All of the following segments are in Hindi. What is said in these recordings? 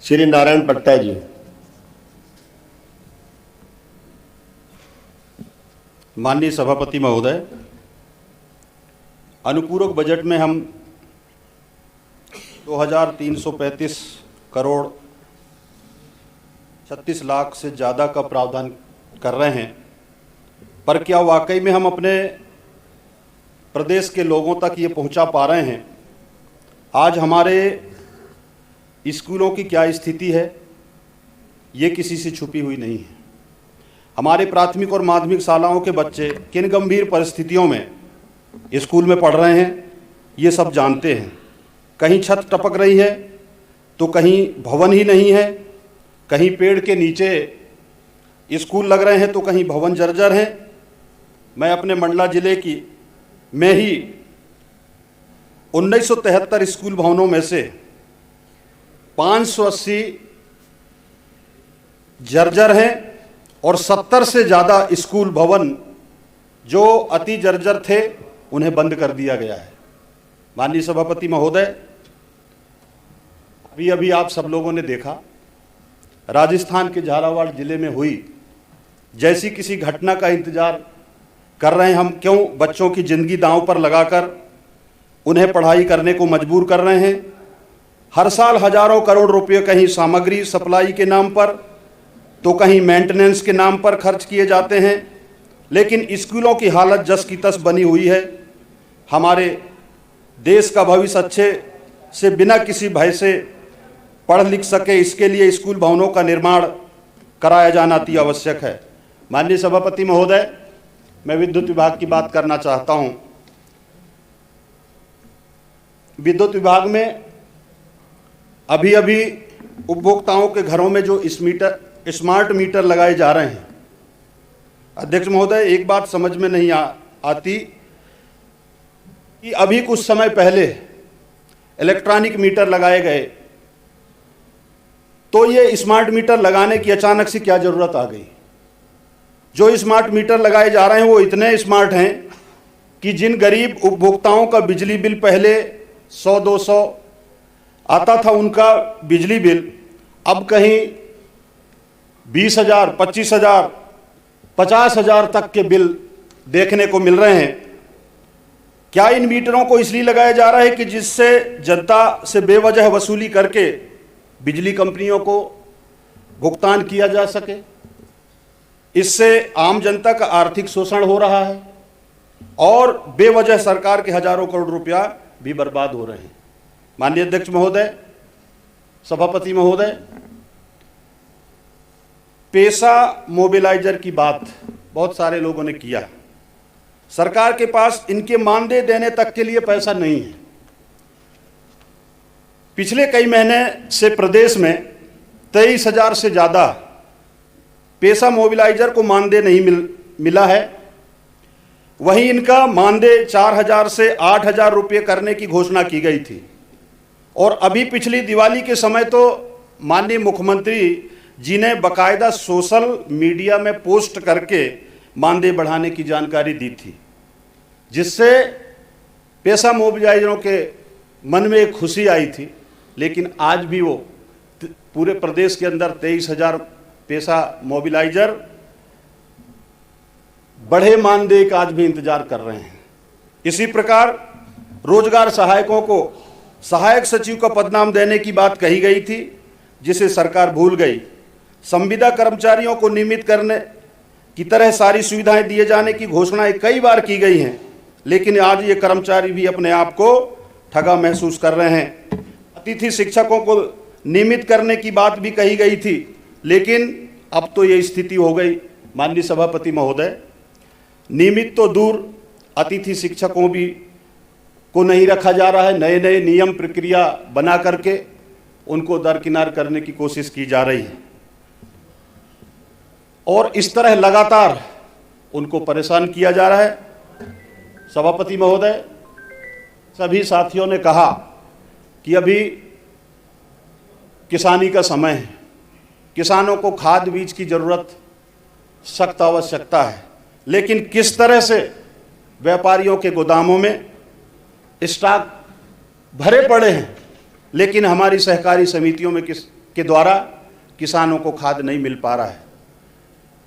श्री नारायण पट्टा जी। माननीय सभापति महोदय, अनुपूरक बजट में हम 2335 करोड़ 36 लाख से ज़्यादा का प्रावधान कर रहे हैं, पर क्या वाकई में हम अपने प्रदेश के लोगों तक ये पहुंचा पा रहे हैं? आज हमारे स्कूलों की क्या स्थिति है, ये किसी से छुपी हुई नहीं है। हमारे प्राथमिक और माध्यमिक शालाओं के बच्चे किन गंभीर परिस्थितियों में स्कूल में पढ़ रहे हैं, ये सब जानते हैं। कहीं छत टपक रही है तो कहीं भवन ही नहीं है, कहीं पेड़ के नीचे स्कूल लग रहे हैं तो कहीं भवन जर्जर हैं। मैं अपने मंडला जिले की में ही 1973 स्कूल भवनों में से 580 जर्जर हैं और 70 से ज़्यादा स्कूल भवन जो अति जर्जर थे उन्हें बंद कर दिया गया है। माननीय सभापति महोदय, अभी अभी आप सब लोगों ने देखा राजस्थान के झालावाड़ जिले में हुई जैसी किसी घटना का इंतजार कर रहे हैं हम, क्यों बच्चों की जिंदगी दांव पर लगाकर उन्हें पढ़ाई करने को मजबूर कर रहे हैं। हर साल हजारों करोड़ रुपए कहीं सामग्री सप्लाई के नाम पर तो कहीं मेंटेनेंस के नाम पर खर्च किए जाते हैं, लेकिन स्कूलों की हालत जस की तस बनी हुई है। हमारे देश का भविष्य अच्छे से बिना किसी भय से पढ़ लिख सके, इसके लिए स्कूल भवनों का निर्माण कराया जाना अति आवश्यक है। माननीय सभापति महोदय, मैं विद्युत विभाग की बात करना चाहता हूं। विद्युत विभाग में अभी अभी उपभोक्ताओं के घरों में जो स्मार्ट मीटर लगाए जा रहे हैं, अध्यक्ष महोदय, एक बात समझ में नहीं आती कि अभी कुछ समय पहले इलेक्ट्रॉनिक मीटर लगाए गए तो ये स्मार्ट मीटर लगाने की अचानक से क्या जरूरत आ गई? जो स्मार्ट मीटर लगाए जा रहे हैं वो इतने स्मार्ट हैं कि जिन गरीब उपभोक्ताओं का बिजली बिल पहले 100-200 आता था, उनका बिजली बिल अब कहीं 20,000, 25,000, 50,000 तक के बिल देखने को मिल रहे हैं। क्या इन मीटरों को इसलिए लगाया जा रहा है कि जिससे जनता से बेवजह वसूली करके बिजली कंपनियों को भुगतान किया जा सके? इससे आम जनता का आर्थिक शोषण हो रहा है और बेवजह सरकार के हजारों करोड़ रुपया भी बर्बाद हो रहे हैं। माननीय अध्यक्ष महोदय, सभापति महोदय, पेशा मोबिलाइजर की बात बहुत सारे लोगों ने किया। सरकार के पास इनके मानदेय देने तक के लिए पैसा नहीं है। पिछले कई महीने से प्रदेश में 23,000 से ज़्यादा पेशा मोबिलाइजर को मानदेय नहीं मिला है। वहीं इनका मानदेय 4,000 से 8,000 रुपये करने की घोषणा की गई थी और अभी पिछली दिवाली के समय तो माननीय मुख्यमंत्री जी ने बाकायदा सोशल मीडिया में पोस्ट करके मानदेय बढ़ाने की जानकारी दी थी, जिससे पेशा मोबिलाइजरों के मन में एक खुशी आई थी। लेकिन आज भी वो पूरे प्रदेश के अंदर 23,000 पेशा मोबिलाइजर बढ़े मानदेय का आज भी इंतजार कर रहे हैं। इसी प्रकार रोजगार सहायकों को सहायक सचिव का पदनाम देने की बात कही गई थी, जिसे सरकार भूल गई। संविदा कर्मचारियों को नियमित करने की तरह सारी सुविधाएं दिए जाने की घोषणाएं कई बार की गई हैं, लेकिन आज ये कर्मचारी भी अपने आप को ठगा महसूस कर रहे हैं। अतिथि शिक्षकों को नियमित करने की बात भी कही गई थी, लेकिन अब तो ये स्थिति हो गई। माननीय सभापति महोदय, नियमित तो दूर, अतिथि शिक्षकों भी को नहीं रखा जा रहा है। नए नए नियम प्रक्रिया बना करके उनको दरकिनार करने की कोशिश की जा रही है और इस तरह लगातार उनको परेशान किया जा रहा है। सभापति महोदय, सभी साथियों ने कहा कि अभी किसानी का समय है, किसानों को खाद बीज की जरूरत सख्त आवश्यकता है, लेकिन किस तरह से व्यापारियों के गोदामों में स्टॉक भरे पड़े हैं, लेकिन हमारी सहकारी समितियों में के द्वारा किसानों को खाद नहीं मिल पा रहा है।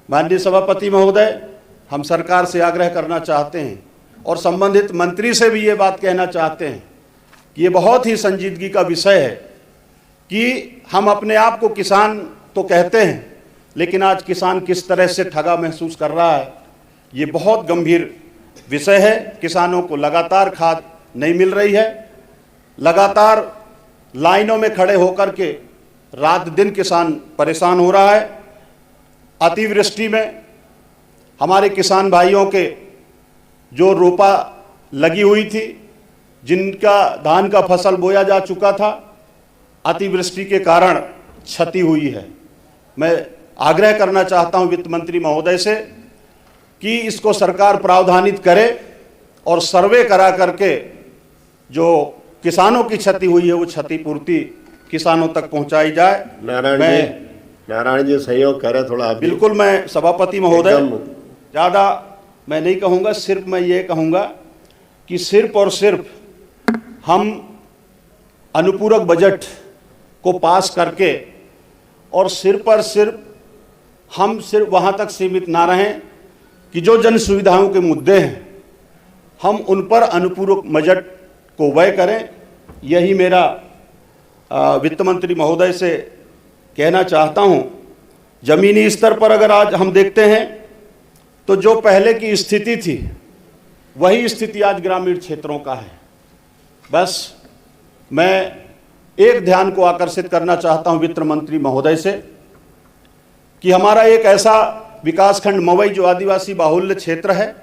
माननीय सभापति महोदय, हम सरकार से आग्रह करना चाहते हैं और संबंधित मंत्री से भी ये बात कहना चाहते हैं कि ये बहुत ही संजीदगी का विषय है कि हम अपने आप को किसान तो कहते हैं, लेकिन आज किसान किस तरह से ठगा महसूस कर रहा है, ये बहुत गंभीर विषय है। किसानों को लगातार खाद नहीं मिल रही है, लगातार लाइनों में खड़े होकर के रात दिन किसान परेशान हो रहा है। अतिवृष्टि में हमारे किसान भाइयों के जो रोपा लगी हुई थी, जिनका धान का फसल बोया जा चुका था, अतिवृष्टि के कारण क्षति हुई है। मैं आग्रह करना चाहता हूं वित्त मंत्री महोदय से कि इसको सरकार प्रावधानित करे और सर्वे करा करके जो किसानों की क्षति हुई है वो क्षतिपूर्ति किसानों तक पहुंचाई जाए। नारायण जी सहयोग करें थोड़ा। बिल्कुल, मैं सभापति महोदय ज़्यादा मैं नहीं कहूँगा, सिर्फ मैं ये कहूँगा कि सिर्फ और सिर्फ हम अनुपूरक बजट को पास करके और सिर्फ और सिर्फ हम सिर्फ वहाँ तक सीमित ना रहें कि जो जन सुविधाओं के मुद्दे हैं हम उन पर अनुपूरक बजट को व्यय करें। यही मेरा वित्त मंत्री महोदय से कहना चाहता हूं। जमीनी स्तर पर अगर आज हम देखते हैं तो जो पहले की स्थिति थी वही स्थिति आज ग्रामीण क्षेत्रों का है। बस मैं एक ध्यान को आकर्षित करना चाहता हूं वित्त मंत्री महोदय से कि हमारा एक ऐसा विकासखंड मवई जो आदिवासी बाहुल्य क्षेत्र है,